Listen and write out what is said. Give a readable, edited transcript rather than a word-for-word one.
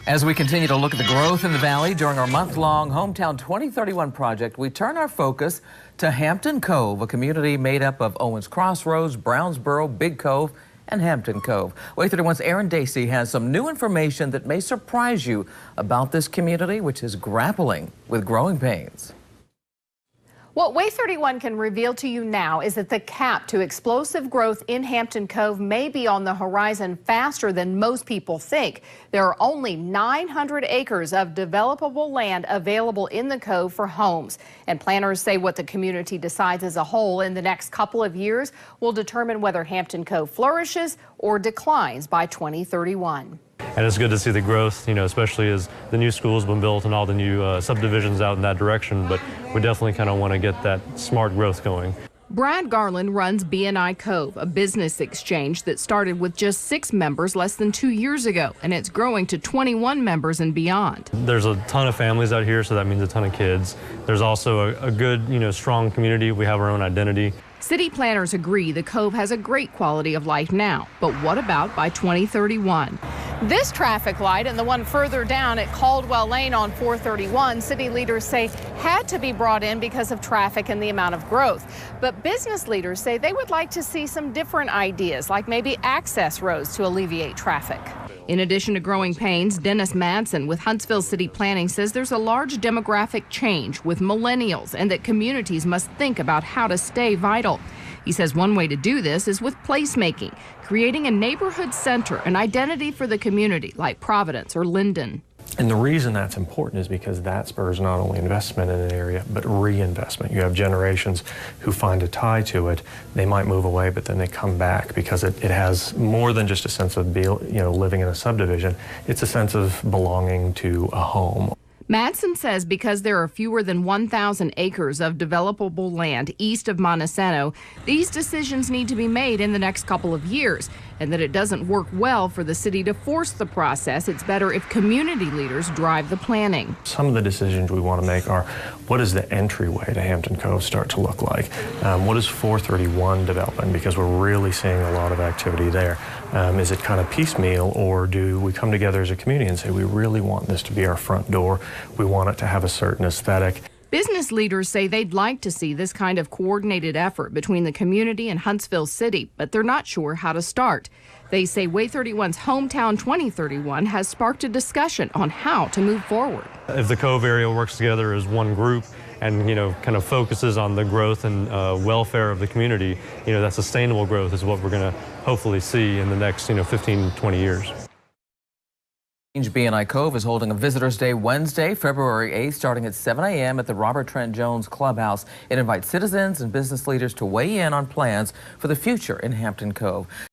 As we continue to look at the growth in the Valley during our month-long Hometown 2031 project, we turn our focus to Hampton Cove, a community made up of Owens Crossroads, Brownsboro, Big Cove, and Hampton Cove. WAAY 31's Erin Dacy has some new information that may surprise you about this community, which is grappling with growing pains. What WAAY 31 can reveal to you now is that the cap to explosive growth in Hampton Cove may be on the horizon faster than most people think. There are only 900 acres of developable land available in the Cove for homes. And planners say what the community decides as a whole in the next couple of years will determine whether Hampton Cove flourishes or declines by 2031. And it's good to see the growth, especially as the new school's been built and all the new subdivisions out in that direction. But we definitely kind of want to get that smart growth going. Brad Garland runs B&I Cove, a business exchange that started with just 6 members less than 2 years ago, and it's growing to 21 members and beyond. There's a ton of families out here, so that means a ton of kids. There's also a good, strong community. We have our own identity. City planners agree the Cove has a great quality of life now, but what about by 2031? This traffic light and the one further down at Caldwell Lane on 431, city leaders say had to be brought in because of traffic and the amount of growth. But business leaders say they would like to see some different ideas, like maybe access roads to alleviate traffic. In addition to growing pains, Dennis Madsen with Huntsville City Planning says there's a large demographic change with millennials and that communities must think about how to stay vital. He says one way to do this is with placemaking, creating a neighborhood center, an identity for the community like Providence or Linden. And the reason that's important is because that spurs not only investment in an area, but reinvestment. You have generations who find a tie to it. They might move away, but then they come back because it has more than just a sense of living in a subdivision. It's a sense of belonging to a home. Madsen says because there are fewer than 1,000 acres of developable land east of Montesano, these decisions need to be made in the next couple of years, and that it doesn't work well for the city to force the process. It's better if community leaders drive the planning. Some of the decisions we want to make are, what does the entryway to Hampton Cove start to look like? What is 431 developing? Because we're really seeing a lot of activity there. Is it kind of piecemeal, or do we come together as a community and say we really want this to be our front door? We want it to have a certain aesthetic. Business leaders say they'd like to see this kind of coordinated effort between the community and Huntsville City, but they're not sure how to start. They say WAAY 31's Hometown 2031 has sparked a discussion on how to move forward. If the Cove area works together as one group and, kind of focuses on the growth and welfare of the community, that sustainable growth is what we're going to hopefully see in the next, 15, 20 years. B&I Cove is holding a Visitors Day Wednesday, February 8th, starting at 7 a.m. at the Robert Trent Jones Clubhouse. It invites citizens and business leaders to weigh in on plans for the future in Hampton Cove.